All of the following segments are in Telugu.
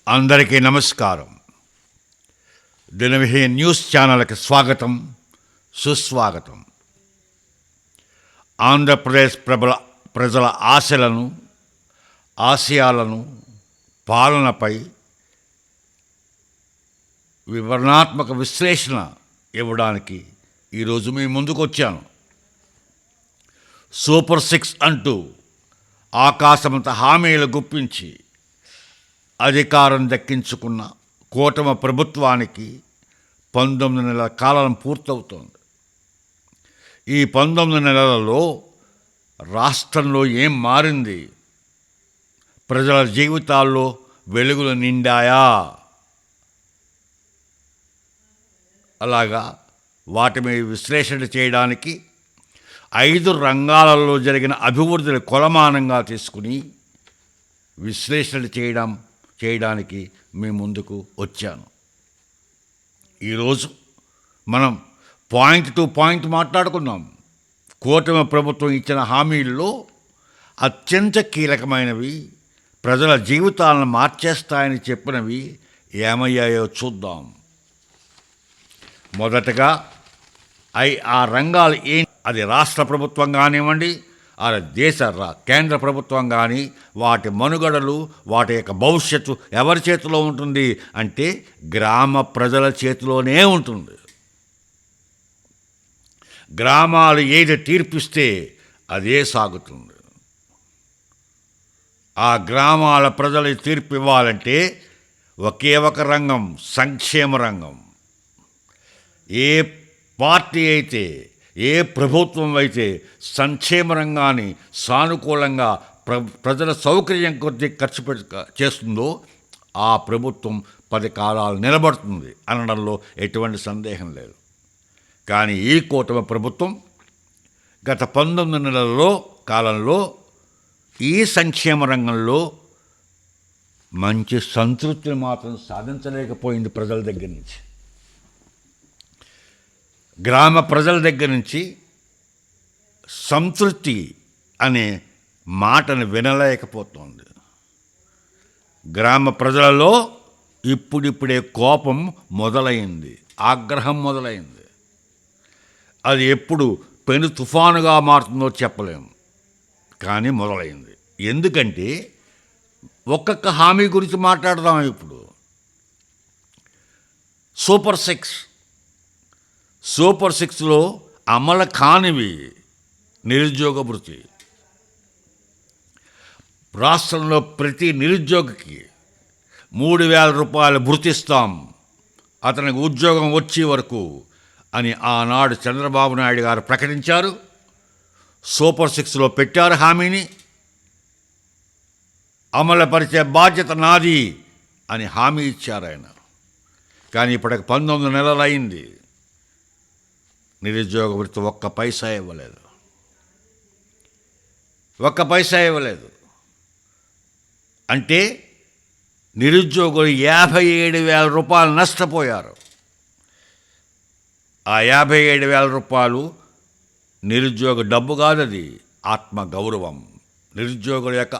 అందరికీ నమస్కారం. దినవిహి న్యూస్ ఛానల్కి స్వాగతం, సుస్వాగతం. ఆంధ్రప్రదేశ్ ప్రజల ఆశలను, ఆశయాలను, పాలనపై వివరణాత్మక విశ్లేషణ ఇవ్వడానికి ఈరోజు మీ ముందుకు వచ్చాను. సూపర్ 6 అంటూ ఆకాశమంత హామీలు గుప్పించి అధికారం దక్కించుకున్న కూటమి ప్రభుత్వానికి 19 నెలల కాలం పూర్తవుతోంది. ఈ 19 నెలలలో రాష్ట్రంలో ఏం మారింది? ప్రజల జీవితాల్లో వెలుగులు నిండాయా? అలాగా వాటి మీద విశ్లేషణ చేయడానికి 5 రంగాలలో జరిగిన అభివృద్ధిని కొలమానంగా తీసుకుని విశ్లేషణ చేయడానికి మీ ముందుకు వచ్చాను. ఈరోజు మనం పాయింట్ టు పాయింట్ మాట్లాడుకుందాం. కూటమి ప్రభుత్వం ఇచ్చిన హామీల్లో అత్యంత కీలకమైనవి, ప్రజల జీవితాలను మార్చేస్తాయని చెప్పినవి ఏమయ్యాయో చూద్దాం. మొదటగా ఆ రంగాలు అది రాష్ట్ర ప్రభుత్వం కానివ్వండి, దేశ కేంద్ర ప్రభుత్వం కానీ, వాటి మనుగడలు, వాటి యొక్క భవిష్యత్తు ఎవరి చేతిలో ఉంటుంది అంటే గ్రామ ప్రజల చేతిలోనే ఉంటుంది. గ్రామాలు ఏది తీర్పిస్తే అదే సాగుతుంది. ఆ గ్రామాల ప్రజలు తీర్పు ఇవ్వాలంటే ఒకే ఒక రంగం, సంక్షేమ రంగం. ఏ పార్టీ అయితే, ఏ ప్రభుత్వం అయితే సంక్షేమ రంగాన్ని సానుకూలంగా ప్రజల సౌకర్యం కొద్దీ ఖర్చు చేస్తుందో ఆ ప్రభుత్వం 10 కాలాలు నిలబడుతుంది అనడంలో ఎటువంటి సందేహం లేదు. కానీ ఈ కూటమి ప్రభుత్వం గత 19 నెలల్లో కాలంలో ఈ సంక్షేమ రంగంలో మంచి సంతృప్తిని మాత్రం సాధించలేకపోయింది. ప్రజల దగ్గర నుంచి, గ్రామ ప్రజల దగ్గర నుంచి సంతృప్తి అనే మాటను వినలేకపోతుంది. గ్రామ ప్రజలలో ఇప్పుడిప్పుడే కోపం మొదలైంది, ఆగ్రహం మొదలైంది. అది ఎప్పుడు పెను తుఫానుగా మారుతుందో చెప్పలేము, కానీ మొదలైంది. ఎందుకంటే ఒక్కొక్క హామీ గురించి మాట్లాడదాం. ఇప్పుడు సూపర్ 6లో అమలు కానివి నిరుద్యోగ భృతి. రాష్ట్రంలో ప్రతి నిరుద్యోగికి 3,000 రూపాయలు భృతిస్తాం, అతనికి ఉద్యోగం వచ్చే వరకు అని ఆనాడు చంద్రబాబు నాయుడు గారు ప్రకటించారు. సూపర్ 6లో పెట్టారు హామీని. అమలుపరిచే బాధ్యత నాది అని హామీ ఇచ్చారు ఆయన. కానీ ఇప్పటికి 19 నెలలు అయింది. నిరుద్యోగ వృత్తి ఒక్క పైసా ఇవ్వలేదు. అంటే నిరుద్యోగులు 57,000 రూపాయలు నష్టపోయారు. ఆ 57,000 రూపాయలు నిరుద్యోగ డబ్బు కాదు, అది ఆత్మగౌరవం. నిరుద్యోగుల యొక్క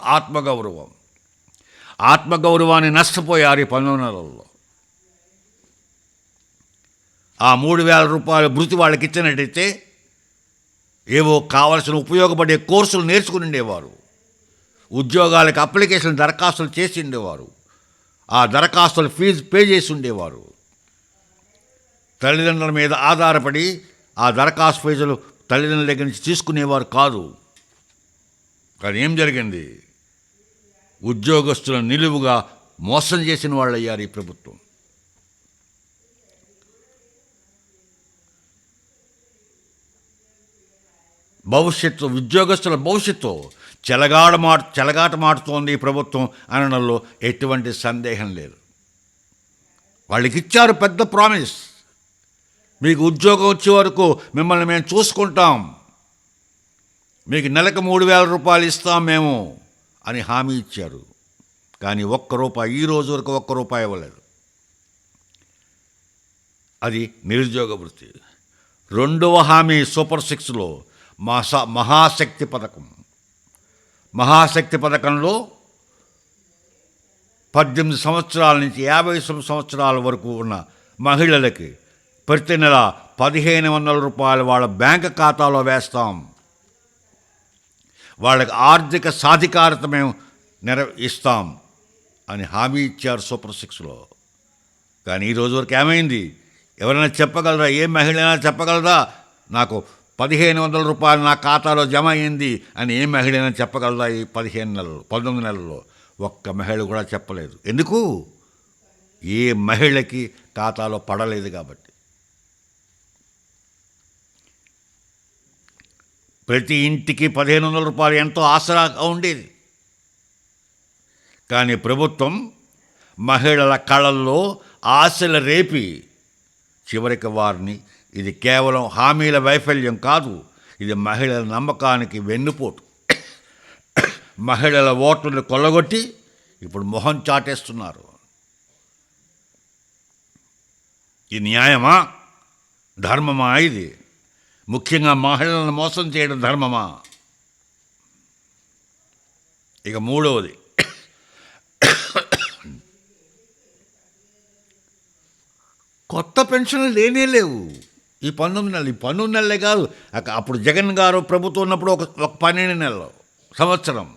ఆత్మగౌరవాన్ని నష్టపోయారు ఈ 19 నెలల్లో. ఆ 3,000 రూపాయల భృతి వాళ్ళకి ఇచ్చినట్టయితే ఏవో కావలసిన ఉపయోగపడే కోర్సులు నేర్చుకుని ఉండేవారు, ఉద్యోగాలకు అప్లికేషన్ దరఖాస్తులు చేసి ఉండేవారు, ఆ దరఖాస్తులు ఫీజు పే చేసి ఉండేవారు. తల్లిదండ్రుల మీద ఆధారపడి ఆ దరఖాస్తు ఫీజులు తల్లిదండ్రుల దగ్గర నుంచి తీసుకునేవారు కాదు. కానీ ఏం జరిగింది? ఉద్యోగస్తులను నిలువుగా మోసం చేసిన వాళ్ళు అయ్యారు ఈ ప్రభుత్వం. ఉద్యోగస్తుల భవిష్యత్తు చెలగాట మాటుతోంది ఈ ప్రభుత్వం అనడంలో ఎటువంటి సందేహం లేదు. వాళ్ళకి ఇచ్చారు పెద్ద ప్రామిస్, మీకు ఉద్యోగం వచ్చే వరకు మిమ్మల్ని మేము చూసుకుంటాం, మీకు నెలకు 3,000 రూపాయలు ఇస్తాం మేము అని హామీ ఇచ్చారు. కానీ ఈ రోజు వరకు ఒక్క రూపాయి ఇవ్వలేదు. అది నిరుద్యోగ వృత్తి. రెండవ హామీ సూపర్ 6లో మహాశక్తి పథకంలో 18 సంవత్సరాల నుంచి 50 సంవత్సరాల వరకు ఉన్న మహిళలకి ప్రతి నెల 1,500 రూపాయలు వాళ్ళ బ్యాంక్ ఖాతాలో వేస్తాం. వాళ్ళకి ఆర్థిక సాధికారత మేము ఇస్తాం అని హామీ ఇచ్చారు సూపర్ 6లో. కానీ ఈ రోజు వరకు ఏమైంది? ఎవరైనా చెప్పగలరా? ఏ మహిళ అయినా చెప్పగలరా నాకు 1,500 రూపాయలు నా ఖాతాలో జమ అయింది అని? ఏ మహిళ అయినా చెప్పగలరా? ఈ 19 నెలల్లో ఒక్క మహిళ కూడా చెప్పలేదు. ఎందుకు? ఏ మహిళకి ఖాతాలో పడలేదు కాబట్టి. ప్రతి ఇంటికి 1,500 రూపాయలు ఎంతో ఆసరాగా ఉండేది. కానీ ప్రభుత్వం మహిళల కళల్లో ఆశలు రేపి చివరికి వారిని, ఇది కేవలం హామీల వైఫల్యం కాదు, ఇది మహిళల నమ్మకానికి వెన్నుపోటు. మహిళల ఓట్లను కొల్లగొట్టి ఇప్పుడు మొహం చాటేస్తున్నారు. ఈ న్యాయమా? ధర్మమా? ఇది ముఖ్యంగా మహిళలను మోసం చేయడం ధర్మమా? ఇక మూడవది, కొత్త పెన్షన్లు లేనే లేవు ఈ 19 నెలలు. ఈ 19 నెలలే కాదు, అప్పుడు జగన్ గారు ప్రభుత్వం ఉన్నప్పుడు ఒక 12 నెలలు, సంవత్సరం,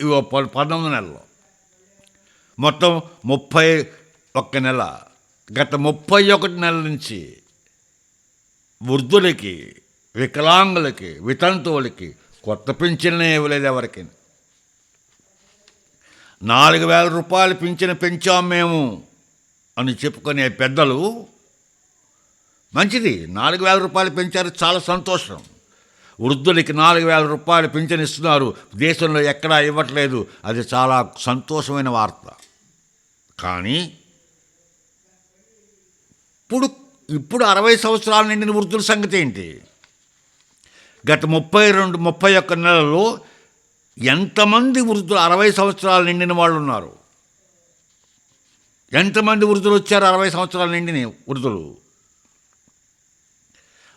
ఇవి 19 నెలలు, మొత్తం 31 నెల. గత 31 నెలల నుంచి వృద్ధులకి, వికలాంగులకి, వితంతువులకి కొత్త పింఛన్లే ఇవ్వలేదు ఎవరికి. 4,000 రూపాయలు పింఛను పెంచాం మేము అని చెప్పుకునే పెద్దలు, మంచిది, 4,000 రూపాయలు పెంచారు, చాలా సంతోషం. వృద్ధులకి 4,000 రూపాయలు పింఛను ఇస్తున్నారు, దేశంలో ఎక్కడా ఇవ్వట్లేదు, అది చాలా సంతోషమైన వార్త. కానీ ఇప్పుడు 60 సంవత్సరాల నిండిన వృద్ధుల సంగతి ఏంటి? గత 31 నెలల్లో ఎంతమంది వృద్ధులు 60 సంవత్సరాలు నిండిన వాళ్ళు ఉన్నారు? ఎంతమంది వృద్ధులు వచ్చారు 60 సంవత్సరాలు నిండిన వృద్ధులు?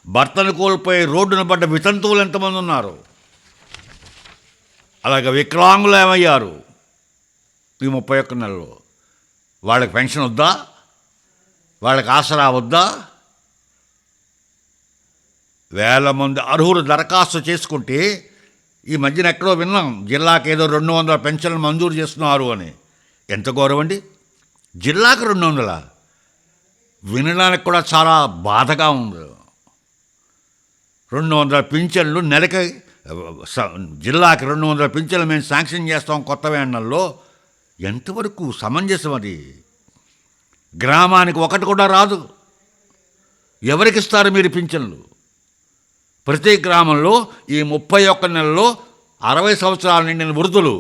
భర్తను కోల్పోయి రోడ్డున పడ్డ వితంతువులు ఎంతమంది ఉన్నారు? అలాగే వికలాంగులు ఏమయ్యారు ఈ 31 నెలల్లో? వాళ్ళకి పెన్షన్ వద్దా? వాళ్ళకి ఆసరా వద్దా? వేల మంది అర్హులు దరఖాస్తు చేసుకుంటే ఈ మధ్యన ఎక్కడో విన్నాం, జిల్లాకి ఏదో 200 పెన్షన్లు మంజూరు చేస్తున్నారు అని. ఎంత గౌరవండి! జిల్లాకు 200? వినడానికి కూడా చాలా బాధగా ఉంది. 200 పింఛన్లు నెలకి, జిల్లాకి 200 పింఛన్లు మేము శాంక్షన్ చేస్తాం కొత్త వేండల్లో. ఎంతవరకు సమంజసం అది? గ్రామానికి ఒకటి కూడా రాదు. ఎవరికి ఇస్తారు మీరు పింఛన్లు? ప్రతి గ్రామంలో ఈ 31 నెలల్లో 60 సంవత్సరాల నిండిన వృద్ధులు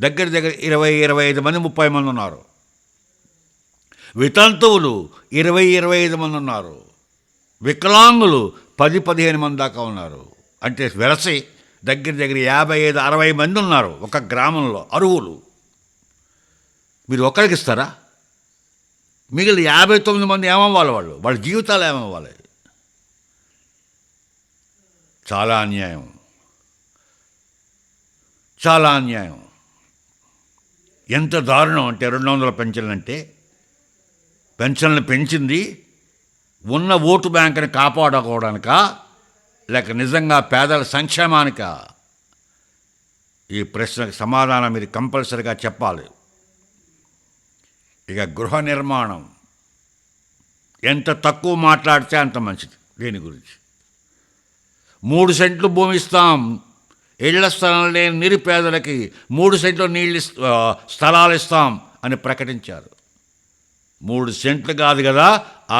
దగ్గర 20-25 మంది, 30 మంది ఉన్నారు. వితంతువులు 20-25 మంది ఉన్నారు. వికలాంగులు 10-15 మంది దాకా ఉన్నారు. అంటే వెరసి దగ్గర 55-60 మంది ఉన్నారు ఒక గ్రామంలో అర్హులు. మీరు ఒక్కరికి ఇస్తారా? మిగిలిన 59 మంది ఏమవ్వాలి? వాళ్ళ జీవితాలు ఏమవ్వాలి? చాలా అన్యాయం, చాలా అన్యాయం. ఎంత దారుణం అంటే 200 పెన్షన్లు అంటే, పెన్షన్లు పెంచింది ఉన్న ఓటు బ్యాంకుని కాపాడుకోవడానికా, లేక నిజంగా పేదల సంక్షేమానికా? ఈ ప్రశ్నకు సమాధానం మీరు కంపల్సరిగా చెప్పాలి. ఇక గృహ నిర్మాణం ఎంత తక్కువ మాట్లాడితే అంత మంచిది. దీని గురించి 3 సెంట్లు భూమి ఇస్తాం, ఇళ్ల స్థలం లేని నిరుపేదలకి 3 సెంట్లు స్థలాలు ఇస్తాం అని ప్రకటించారు. 3 సెంట్లు కాదు కదా,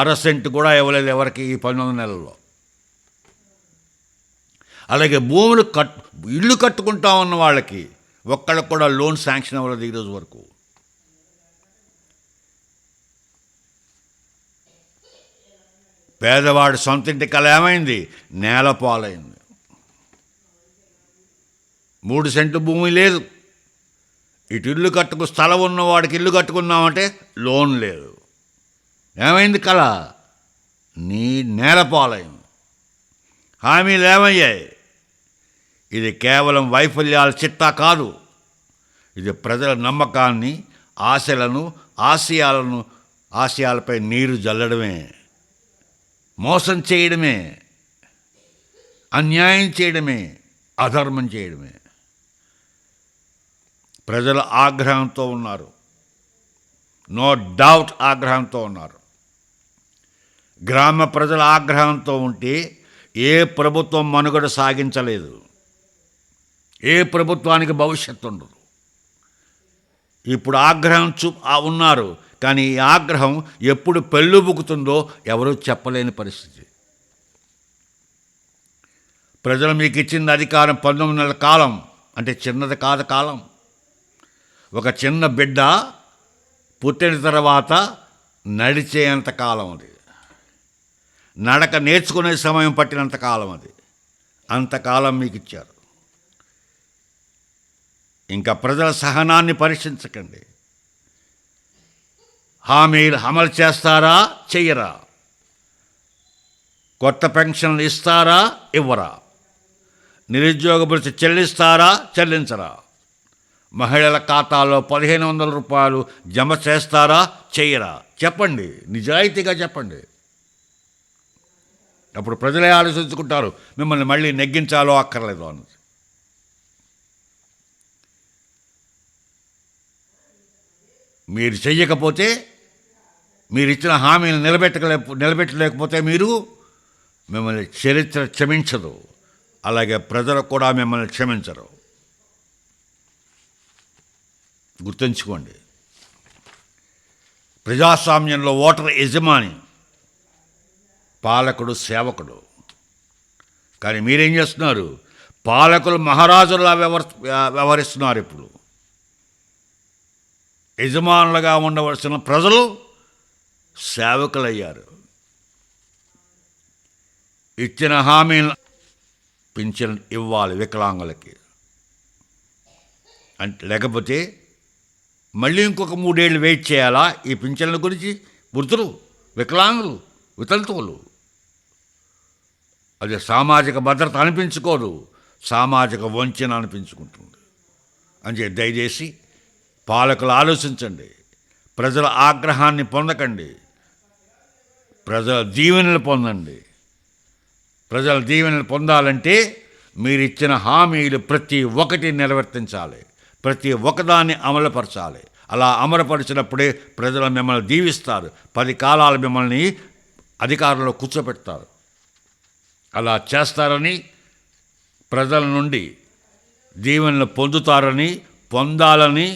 1/2 సెంటు కూడా ఇవ్వలేదు ఎవరికి ఈ 19 నెలల్లో. అలాగే ఇల్లు కట్టుకుంటా ఉన్న వాళ్ళకి ఒక్కళ్ళకు కూడా లోన్ శాంక్షన్ అవ్వలేదు ఈరోజు వరకు. పేదవాడు సొంతింటి కల ఏమైంది? నేలపాలైంది. 3 సెంట్లు భూమి లేదు, ఇటు ఇల్లు స్థలం ఉన్నవాడికి ఇల్లు కట్టుకున్నామంటే లోన్ లేదు. ఏమైంది కళ? నేలపాలైంది. హామీలు ఏమయ్యాయి? ఇది కేవలం వైఫల్యాల చిట్టా కాదు, ఇది ప్రజల నమ్మకాన్ని, ఆశలను ఆశయాలపై నీరు జల్లడమే, మోసం చేయడమే, అన్యాయం చేయడమే, అధర్మం చేయడమే. ప్రజలు ఆగ్రహంతో ఉన్నారు, నో డౌట్ ఆగ్రహంతో ఉన్నారు. గ్రామ ప్రజల ఆగ్రహంతో ఉంటే ఏ ప్రభుత్వం మనుగడ సాగించలేదు, ఏ ప్రభుత్వానికి భవిష్యత్తు ఉండదు. ఇప్పుడు ఆగ్రహం ఉన్నారు, కానీ ఈ ఆగ్రహం ఎప్పుడు పెళ్ళుబుకుతుందో ఎవరూ చెప్పలేని పరిస్థితి. ప్రజలు మీకు ఇచ్చిన అధికారం 19 నెలల కాలం, అంటే చిన్నది కాదు కాలం. ఒక చిన్న బిడ్డ పుట్టిన తర్వాత నడిచేంత కాలం అది, నడక నేర్చుకునే సమయం పట్టినంత కాలం అది, అంతకాలం మీకు ఇచ్చారు. ఇంకా ప్రజల సహనాన్ని పరీక్షించకండి. హామీలు అమలు చేస్తారా, చెయ్యరా? కొత్త పెన్షన్లు ఇస్తారా, ఇవ్వరా? నిరుద్యోగ భృతి చెల్లిస్తారా, చెల్లించరా? మహిళల ఖాతాలో 1500 రూపాయలు జమ చేస్తారా, చెయ్యరా? చెప్పండి, నిజాయితీగా చెప్పండి. అప్పుడు ప్రజలే ఆలోచించుకుంటారు మిమ్మల్ని మళ్ళీ నెగ్గించాలో అక్కర్లేదో అన్నది. మీరు చెయ్యకపోతే, మీరు ఇచ్చిన హామీలు నిలబెట్టలేకపోతే మిమ్మల్ని చరిత్ర క్షమించదు, అలాగే ప్రజలు కూడా మిమ్మల్ని క్షమించరు. గుర్తుంచుకోండి, ప్రజాస్వామ్యంలో ఓటర్ యజమాని, పాలకుడు సేవకుడు. కానీ మీరేం చేస్తున్నారు? పాలకులు మహారాజులా వ్యవహరిస్తున్నారు. ఇప్పుడు యజమానులుగా ఉండవలసిన ప్రజలు సేవకులయ్యారు. ఇచ్చిన హామీలు పింఛన్ ఇవ్వాలి వికలాంగులకి, అంటే లేకపోతే మళ్ళీ ఇంకొక 3 ఏళ్ళు వెయిట్ చేయాలా ఈ పింఛన్ల గురించి? వృద్ధులు, వికలాంగులు, వితంతువులు. అది సామాజిక భద్రత అనిపించుకోదు, సామాజిక వంచన అనిపించుకుంటుంది. అంటే దయచేసి పాలకులు ఆలోచించండి, ప్రజల ఆగ్రహాన్ని పొందకండి, ప్రజల దీవెనలు పొందండి. ప్రజల దీవెనలు పొందాలంటే మీరు ఇచ్చిన హామీలు ప్రతి ఒక్కటి నెరవేర్తించాలి, ప్రతి ఒక్కదాన్ని అమలుపరచాలి. అలా అమలుపరిచినప్పుడే ప్రజలు మిమ్మల్ని దీవిస్తారు, 10 కాలాలు మిమ్మల్ని అధికారంలో కూర్చోబెడతారు. అలా చేస్తారని, ప్రజల నుండి దీవెనలు పొందాలని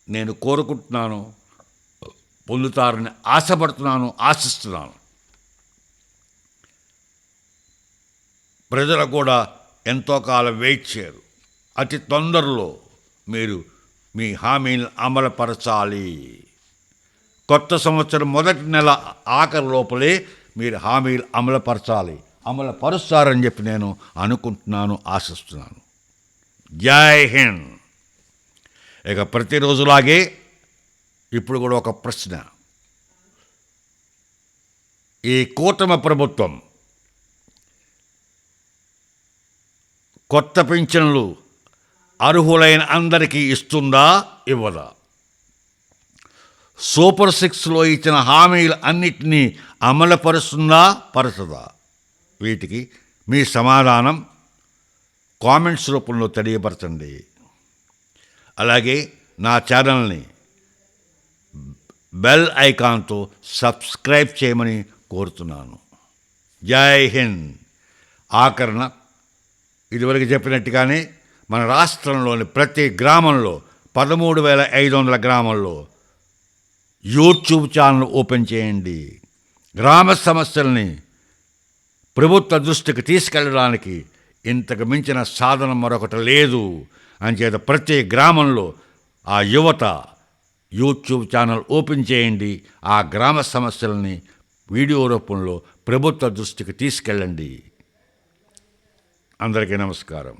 నేను కోరుకుంటున్నాను, పొందుతారని ఆశపడుతున్నాను, ఆశిస్తున్నాను. ప్రజలు కూడా ఎంతో కాలం వెయిట్ చేయరు, అతి తొందరలో మీరు మీ హామీలను అమలుపరచాలి. కొత్త సంవత్సరం మొదటి నెల ఆఖరి లోపలే మీరు హామీలు అమలుపరుస్తారని చెప్పి నేను అనుకుంటున్నాను, ఆశిస్తున్నాను. జై హింద్. ఇక ప్రతిరోజులాగే ఇప్పుడు కూడా ఒక ప్రశ్న. ఈ కూటమి ప్రభుత్వం కొత్త పింఛన్లు అర్హులైన అందరికీ ఇస్తుందా, ఇవ్వదా? సూపర్ 6లో ఇచ్చిన హామీలు అన్నిటినీ అమలుపరుస్తుందా, పరచదా? వీటికి మీ సమాధానం కామెంట్స్ రూపంలో తెలియపరచండి. అలాగే నా ఛానల్ని బెల్ ఐకాన్తో సబ్స్క్రైబ్ చేయమని కోరుతున్నాను. జై హింద్. ఆఖరణ ఇదివరకు చెప్పినట్టుగానే మన రాష్ట్రంలోని ప్రతి గ్రామంలో 13,500 గ్రామాల్లో యూట్యూబ్ ఛానల్ ఓపెన్ చేయండి. గ్రామ సమస్యల్ని ప్రభుత్వ దృష్టికి తీసుకెళ్ళడానికి ఇంతకు మించిన సాధన మరొకటి లేదు. అంచేత ప్రతి గ్రామంలో ఆ యువత యూట్యూబ్ ఛానల్ ఓపెన్ చేయండి. ఆ గ్రామ సమస్యలని వీడియో రూపంలో ప్రభుత్వ దృష్టికి తీసుకెళ్ళండి. అందరికీ నమస్కారం.